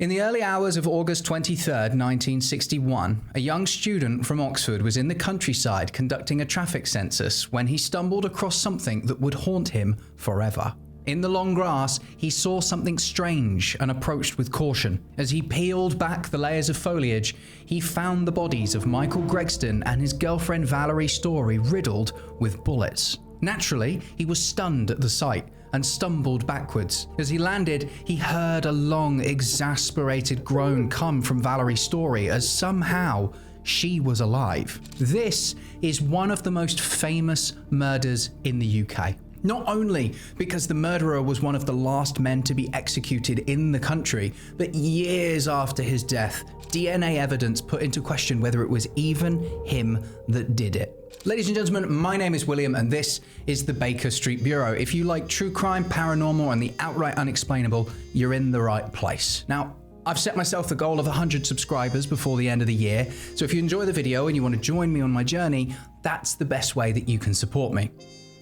In the early hours of August 23rd, 1961, a young student from Oxford was in the countryside conducting a traffic census when he stumbled across something that would haunt him forever. In the long grass, he saw something strange and approached with caution. As he peeled back the layers of foliage, he found the bodies of Michael Gregston and his girlfriend Valerie Story riddled with bullets. Naturally, he was stunned at the sight and stumbled backwards. As he landed, he heard a long, exasperated groan come from Valerie Story as somehow she was alive. This is one of the most famous murders in the UK. Not only because the murderer was one of the last men to be executed in the country, but years after his death, DNA evidence put into question whether it was even him that did it. Ladies and gentlemen, my name is William and this is the Baker Street Bureau. If you like true crime, paranormal, and the outright unexplainable, you're in the right place. Now, I've set myself the goal of 100 subscribers before the end of the year, so if you enjoy the video and you want to join me on my journey, that's the best way that you can support me.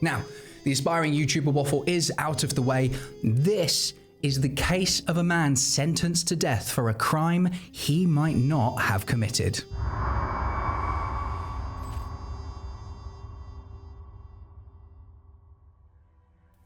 Now, the aspiring YouTuber waffle is out of the way. This is the case of a man sentenced to death for a crime he might not have committed.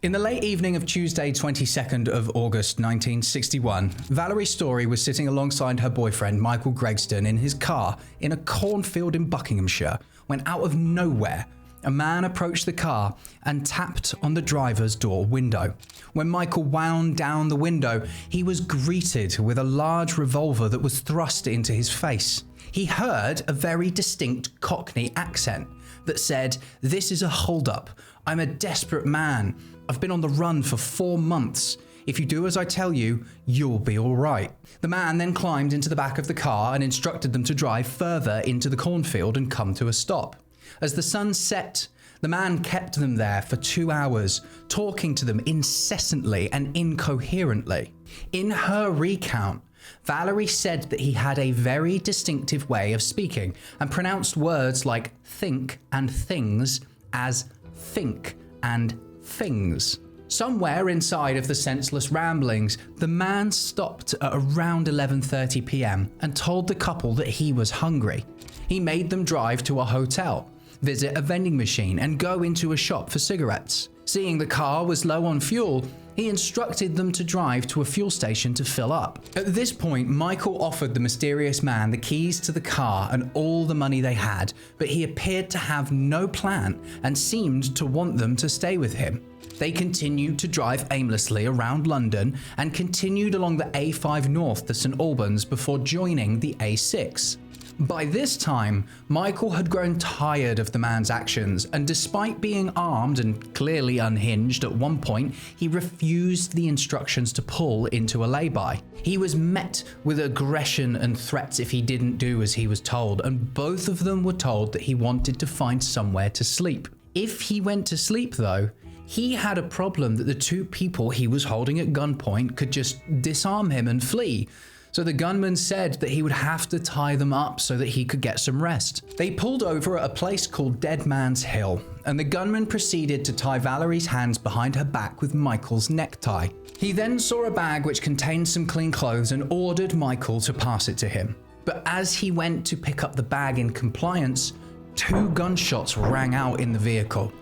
In the late evening of Tuesday, 22nd of August 1961, Valerie Story was sitting alongside her boyfriend Michael Gregston in his car in a cornfield in Buckinghamshire when out of nowhere, a man approached the car and tapped on the driver's door window. When Michael wound down the window, he was greeted with a large revolver that was thrust into his face. He heard a very distinct Cockney accent that said, "This is a hold-up. I'm a desperate man. I've been on the run for 4 months. If you do as I tell you, you'll be all right." The man then climbed into the back of the car and instructed them to drive further into the cornfield and come to a stop. As the sun set, the man kept them there for 2 hours, talking to them incessantly and incoherently. In her recount, Valerie said that he had a very distinctive way of speaking and pronounced words like think and things as think and things. Somewhere inside of the senseless ramblings, the man stopped at around 11:30 p.m. and told the couple that he was hungry. He made them drive to a hotel, visit a vending machine, and go into a shop for cigarettes. Seeing the car was low on fuel, he instructed them to drive to a fuel station to fill up. At this point, Michael offered the mysterious man the keys to the car and all the money they had, but he appeared to have no plan and seemed to want them to stay with him. They continued to drive aimlessly around London and continued along the A5 north to St Albans before joining the A6. By this time, Michael had grown tired of the man's actions, and despite being armed and clearly unhinged at one point, he refused the instructions to pull into a lay-by. He was met with aggression and threats if he didn't do as he was told, and both of them were told that he wanted to find somewhere to sleep. If he went to sleep though, he had a problem that the two people he was holding at gunpoint could just disarm him and flee. So the gunman said that he would have to tie them up so that he could get some rest. They pulled over at a place called Dead Man's Hill, and the gunman proceeded to tie Valerie's hands behind her back with Michael's necktie. He then saw a bag which contained some clean clothes and ordered Michael to pass it to him. But as he went to pick up the bag in compliance, 2 gunshots rang out in the vehicle.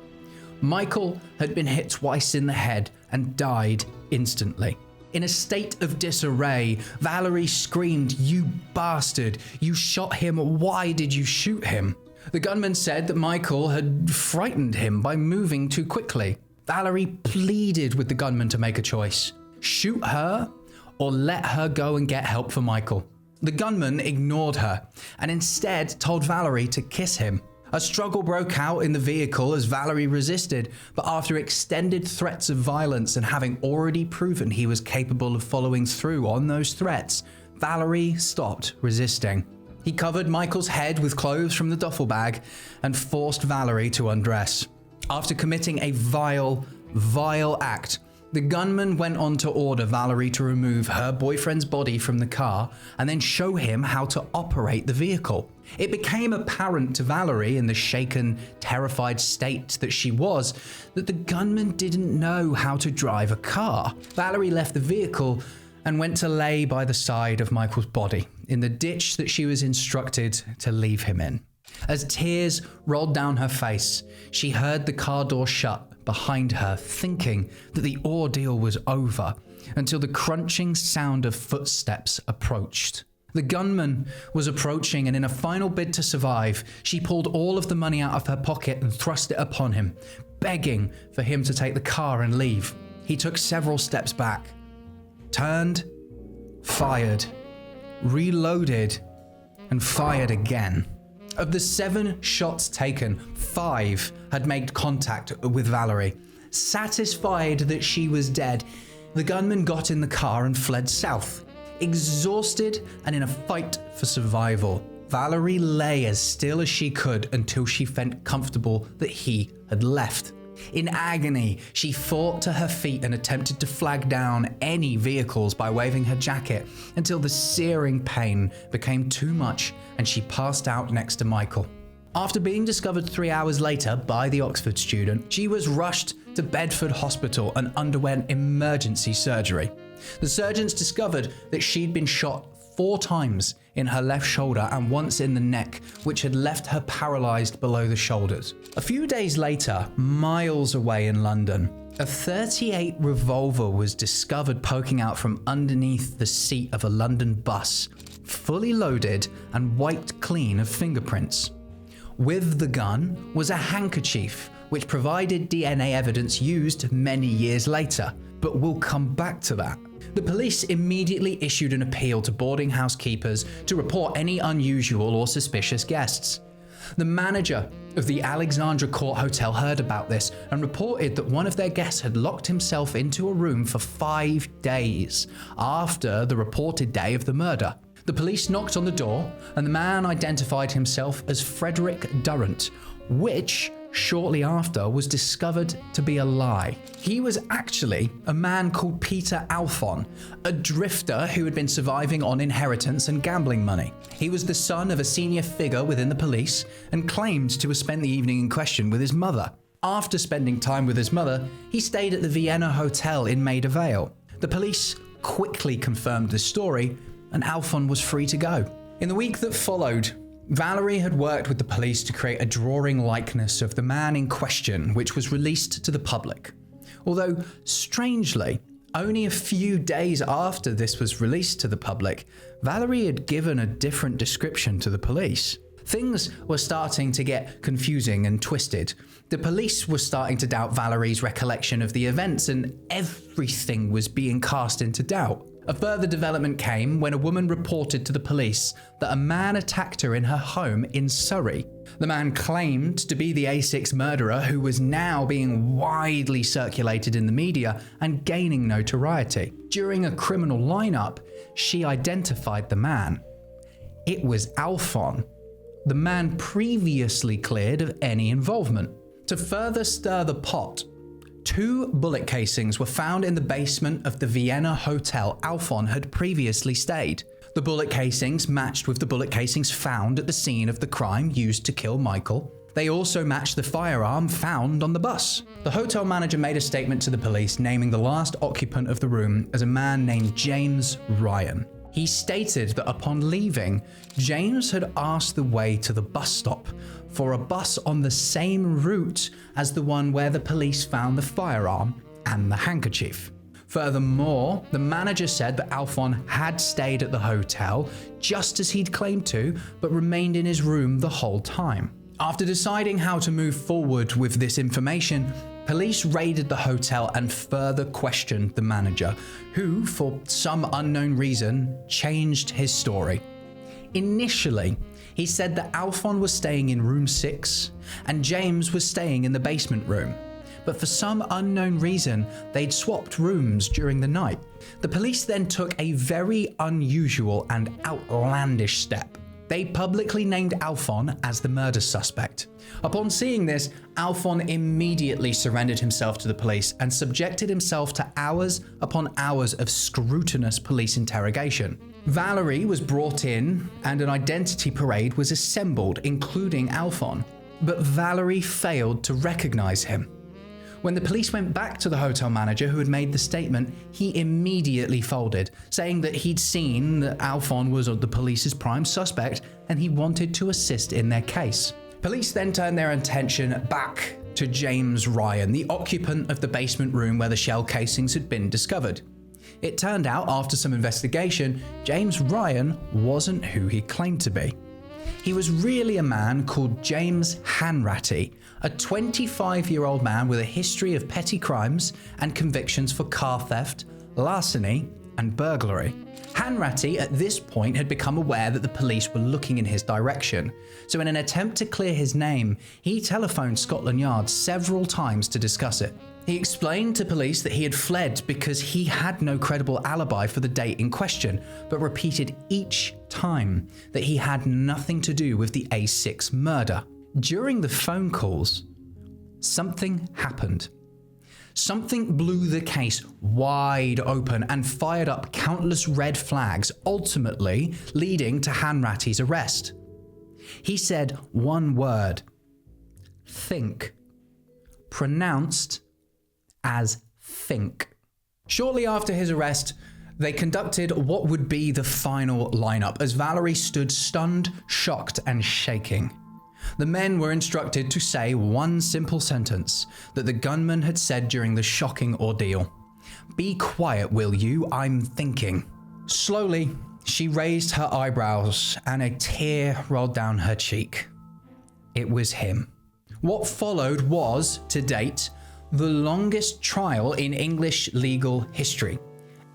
Michael had been hit twice in the head and died instantly. In a state of disarray, Valerie screamed, "You bastard! You shot him! Why did you shoot him?" The gunman said that Michael had frightened him by moving too quickly. Valerie pleaded with the gunman to make a choice: shoot her or let her go and get help for Michael. The gunman ignored her and instead told Valerie to kiss him. A struggle broke out in the vehicle as Valerie resisted, but after extended threats of violence and having already proven he was capable of following through on those threats, Valerie stopped resisting. He covered Michael's head with clothes from the duffel bag and forced Valerie to undress. After committing a vile act, the gunman went on to order Valerie to remove her boyfriend's body from the car and then show him how to operate the vehicle. It became apparent to Valerie, in the shaken, terrified state that she was, that the gunman didn't know how to drive a car. Valerie left the vehicle and went to lay by the side of Michael's body in the ditch that she was instructed to leave him in. As tears rolled down her face, she heard the car door shut behind her, thinking that the ordeal was over, until the crunching sound of footsteps approached. The gunman was approaching, and in a final bid to survive, she pulled all of the money out of her pocket and thrust it upon him, begging for him to take the car and leave. He took several steps back, turned, fired, reloaded, and fired again. Of the 7 shots taken, 5 had made contact with Valerie. Satisfied that she was dead, the gunman got in the car and fled south. Exhausted and in a fight for survival, Valerie lay as still as she could until she felt comfortable that he had left. In agony, she fought to her feet and attempted to flag down any vehicles by waving her jacket until the searing pain became too much and she passed out next to Michael. After being discovered 3 hours later by the Oxford student, she was rushed to Bedford Hospital and underwent emergency surgery. The surgeons discovered that she'd been shot 4 times in her left shoulder and once in the neck, which had left her paralyzed below the shoulders. A few days later, miles away in London, a .38 revolver was discovered poking out from underneath the seat of a London bus, fully loaded and wiped clean of fingerprints. With the gun was a handkerchief, which provided DNA evidence used many years later, but we'll come back to that. The police immediately issued an appeal to boarding house keepers to report any unusual or suspicious guests. The manager of the Alexandra Court Hotel heard about this and reported that one of their guests had locked himself into a room for 5 days after the reported day of the murder. The police knocked on the door, and the man identified himself as Frederick Durrant, which shortly after was discovered to be a lie. He was actually a man called Peter Alphon, a drifter who had been surviving on inheritance and gambling money. He was the son of a senior figure within the police and claimed to have spent the evening in question with his mother. After spending time with his mother, he stayed at the Vienna Hotel in Maida Vale. The police quickly confirmed this story, and Alphon was free to go. In the week that followed, Valerie had worked with the police to create a drawing likeness of the man in question, which was released to the public. Although, strangely, only a few days after this was released to the public, Valerie had given a different description to the police. Things were starting to get confusing and twisted. The police were starting to doubt Valerie's recollection of the events, and everything was being cast into doubt. A further development came when a woman reported to the police that a man attacked her in her home in Surrey. The man claimed to be the A6 murderer who was now being widely circulated in the media and gaining notoriety. During a criminal lineup, she identified the man. It was Alphon, the man previously cleared of any involvement. To further stir the pot, 2 bullet casings were found in the basement of the Vienna hotel Alphon had previously stayed. The bullet casings matched with the bullet casings found at the scene of the crime used to kill Michael. They also matched the firearm found on the bus. The hotel manager made a statement to the police naming the last occupant of the room as a man named James Ryan. He stated that upon leaving, James had asked the way to the bus stop for a bus on the same route as the one where the police found the firearm and the handkerchief. Furthermore, the manager said that Alphon had stayed at the hotel just as he'd claimed to, but remained in his room the whole time. After deciding how to move forward with this information, police raided the hotel and further questioned the manager, who, for some unknown reason, changed his story. Initially, he said that Alphon was staying in room 6 and James was staying in the basement room. But for some unknown reason, they'd swapped rooms during the night. The police then took a very unusual and outlandish step. They publicly named Alphon as the murder suspect. Upon seeing this, Alphon immediately surrendered himself to the police and subjected himself to hours upon hours of scrutinous police interrogation. Valerie was brought in and an identity parade was assembled, including Alphon. But Valerie failed to recognize him. When the police went back to the hotel manager who had made the statement, he immediately folded, saying that he'd seen that Alphon was the police's prime suspect and he wanted to assist in their case. Police then turned their attention back to James Ryan, the occupant of the basement room where the shell casings had been discovered. It turned out, after some investigation, James Ryan wasn't who he claimed to be. He was really a man called James Hanratty, a 25-year-old man with a history of petty crimes and convictions for car theft, larceny, and burglary. Hanratty at this point had become aware that the police were looking in his direction, so in an attempt to clear his name, he telephoned Scotland Yard several times to discuss it. He explained to police that he had fled because he had no credible alibi for the date in question, but repeated each time that he had nothing to do with the A6 murder. During the phone calls, something happened. Something blew the case wide open and fired up countless red flags, ultimately leading to Hanratty's arrest. He said one word: think, pronounced as think. Shortly after his arrest, they conducted what would be the final lineup as Valerie stood stunned, shocked, and shaking. The men were instructed to say one simple sentence that the gunman had said during the shocking ordeal. "Be quiet, will you? I'm thinking." Slowly, she raised her eyebrows and a tear rolled down her cheek. It was him. What followed was, to date, the longest trial in English legal history,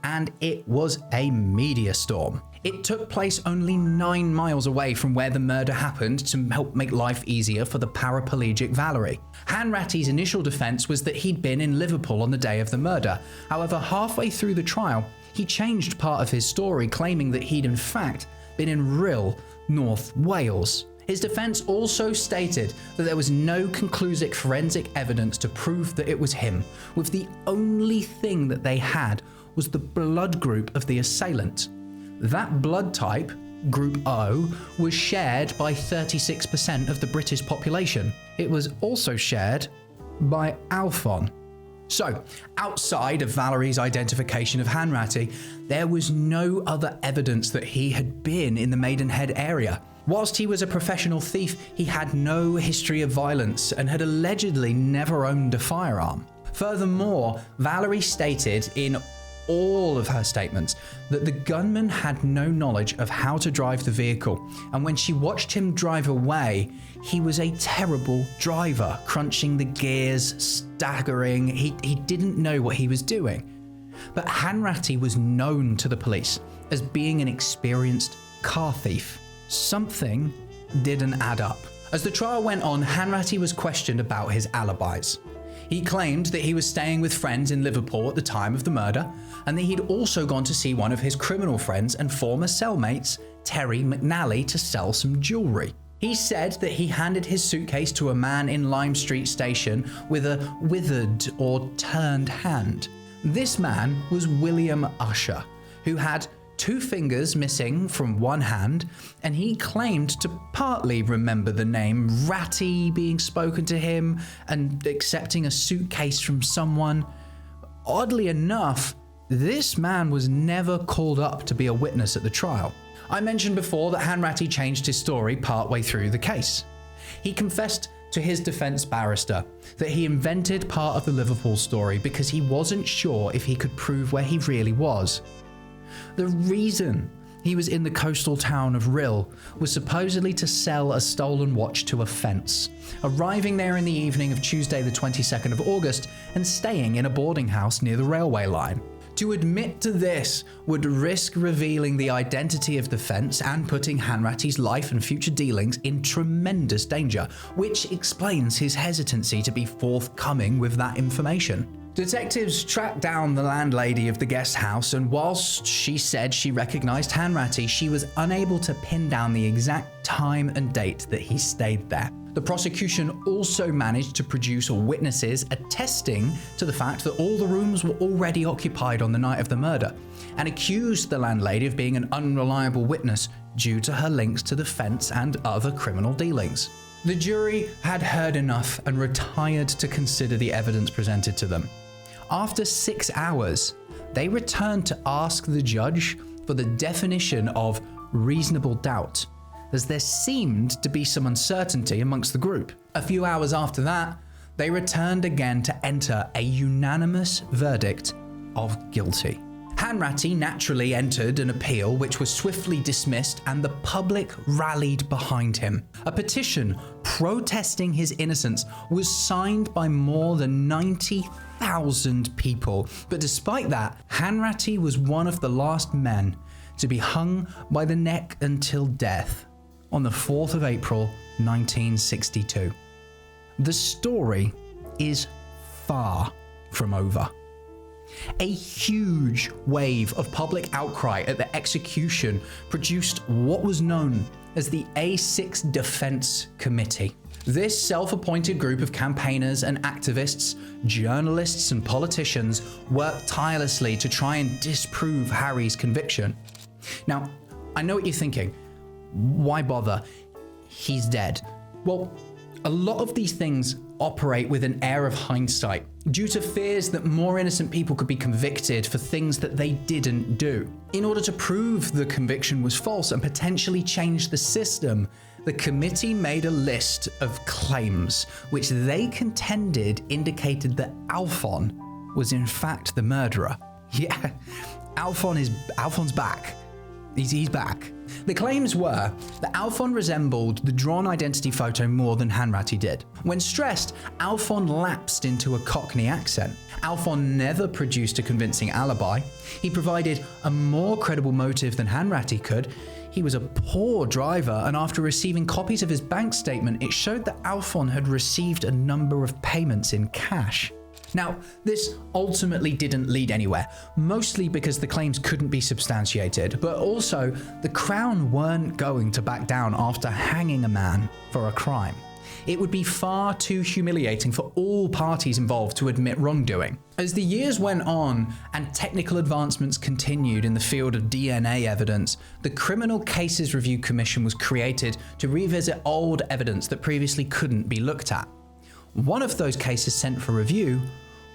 and it was a media storm. It took place only 9 miles away from where the murder happened to help make life easier for the paraplegic Valerie. Hanratty's initial defense was that he'd been in Liverpool on the day of the murder. However, halfway through the trial, he changed part of his story, claiming that he'd in fact been in Rhyl, North Wales. His defense also stated that there was no conclusive forensic evidence to prove that it was him, with the only thing that they had was the blood group of the assailant. That blood type, Group O, was shared by 36% of the British population. It was also shared by Alphon. So, outside of Valerie's identification of Hanratty, there was no other evidence that he had been in the Maidenhead area. Whilst he was a professional thief, he had no history of violence and had allegedly never owned a firearm. Furthermore, Valerie stated in all of her statements that the gunman had no knowledge of how to drive the vehicle, and when she watched him drive away, he was a terrible driver, crunching the gears, staggering. He didn't know what he was doing. But Hanratty was known to the police as being an experienced car thief. Something didn't add up. As the trial went on, Hanratty was questioned about his alibis. He claimed that he was staying with friends in Liverpool at the time of the murder, and that he'd also gone to see one of his criminal friends and former cellmates, Terry McNally, to sell some jewellery. He said that he handed his suitcase to a man in Lime Street Station with a withered or turned hand. This man was William Usher, who had 2 fingers missing from one hand, and he claimed to partly remember the name Ratty being spoken to him and accepting a suitcase from someone. Oddly enough, this man was never called up to be a witness at the trial. I mentioned before that Hanratty changed his story partway through the case. He confessed to his defense barrister that he invented part of the Liverpool story because he wasn't sure if he could prove where he really was. The reason he was in the coastal town of Rhyl was supposedly to sell a stolen watch to a fence, arriving there in the evening of Tuesday the 22nd of August and staying in a boarding house near the railway line. To admit to this would risk revealing the identity of the fence and putting Hanratty's life and future dealings in tremendous danger, which explains his hesitancy to be forthcoming with that information. Detectives tracked down the landlady of the guest house, and whilst she said she recognized Hanratty, she was unable to pin down the exact time and date that he stayed there. The prosecution also managed to produce witnesses attesting to the fact that all the rooms were already occupied on the night of the murder, and accused the landlady of being an unreliable witness due to her links to the fence and other criminal dealings. The jury had heard enough and retired to consider the evidence presented to them. After 6 hours, they returned to ask the judge for the definition of reasonable doubt, as there seemed to be some uncertainty amongst the group. A few hours after that, they returned again to enter a unanimous verdict of guilty. Hanratty naturally entered an appeal which was swiftly dismissed, and the public rallied behind him. A petition protesting his innocence was signed by more than 90,000 people. But despite that, Hanratty was one of the last men to be hung by the neck until death on the 4th of April, 1962. The story is far from over. A huge wave of public outcry at the execution produced what was known as the A6 Defense Committee. This self-appointed group of campaigners and activists, journalists and politicians worked tirelessly to try and disprove Harry's conviction. Now, I know what you're thinking. Why bother? He's dead. Well, a lot of these things operate with an air of hindsight, due to fears that more innocent people could be convicted for things that they didn't do. In order to prove the conviction was false and potentially change the system, the committee made a list of claims which they contended indicated that Alphon was in fact the murderer. Yeah, Alphon's back. He's back. The claims were that Alphon resembled the drawn identity photo more than Hanratty did. When stressed, Alphon lapsed into a Cockney accent. Alphon never produced a convincing alibi. He provided a more credible motive than Hanratty could. He was a poor driver, and after receiving copies of his bank statement, it showed that Alphon had received a number of payments in cash. Now, this ultimately didn't lead anywhere, mostly because the claims couldn't be substantiated, but also the Crown weren't going to back down after hanging a man for a crime. It would be far too humiliating for all parties involved to admit wrongdoing. As the years went on and technical advancements continued in the field of DNA evidence, the Criminal Cases Review Commission was created to revisit old evidence that previously couldn't be looked at. One of those cases sent for review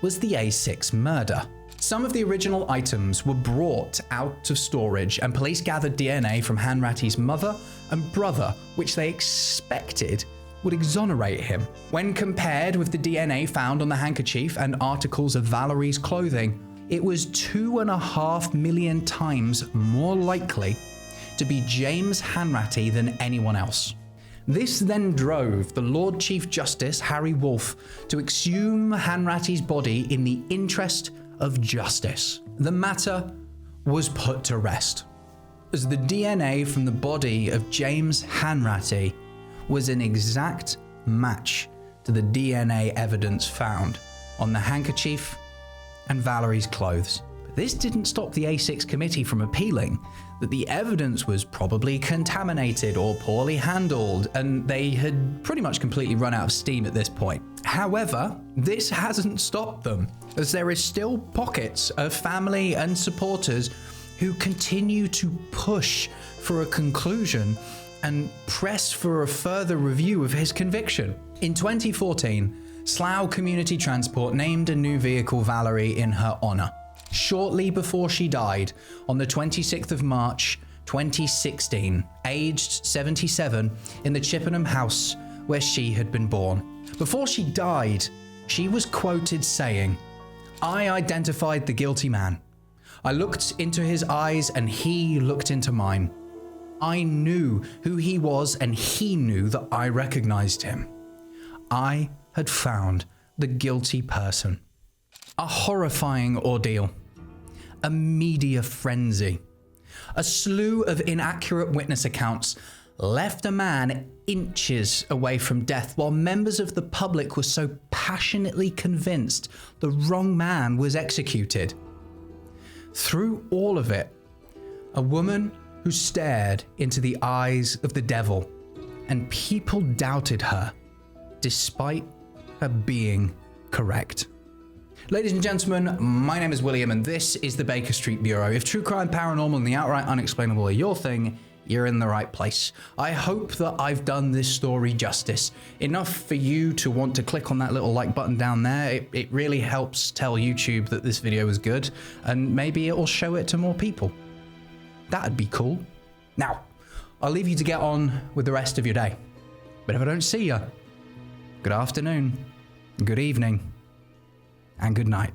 was the A6 murder. Some of the original items were brought out of storage, and police gathered DNA from Hanratty's mother and brother, which they expected would exonerate him. When compared with the DNA found on the handkerchief and articles of Valerie's clothing, it was 2.5 million times more likely to be James Hanratty than anyone else. This then drove the Lord Chief Justice, Harry Wolff, to exhume Hanratty's body in the interest of justice. The matter was put to rest, as the DNA from the body of James Hanratty was an exact match to the DNA evidence found on the handkerchief and Valerie's clothes. But this didn't stop the A6 committee from appealing that the evidence was probably contaminated or poorly handled, and they had pretty much completely run out of steam at this point. However, this hasn't stopped them, as there is still pockets of family and supporters who continue to push for a conclusion and press for a further review of his conviction. In 2014, Slough Community Transport named a new vehicle Valerie in her honour, shortly before she died on the 26th of March 2016, aged 77, in the Chippenham house where she had been born. Before she died, she was quoted saying, "I identified the guilty man. I looked into his eyes and he looked into mine. I knew who he was and he knew that I recognized him. I had found the guilty person." A horrifying ordeal. A media frenzy. A slew of inaccurate witness accounts left a man inches away from death, while members of the public were so passionately convinced the wrong man was executed. Through all of it, a woman who stared into the eyes of the devil, and people doubted her, despite her being correct. Ladies and gentlemen, my name is William, and this is the Baker Street Bureau. If true crime, paranormal, and the outright unexplainable are your thing, you're in the right place. I hope that I've done this story justice. Enough for you to want to click on that little like button down there. It really helps tell YouTube that this video is good, and maybe it will show it to more people. That'd be cool. Now, I'll leave you to get on with the rest of your day. But if I don't see you, good afternoon, good evening, and good night.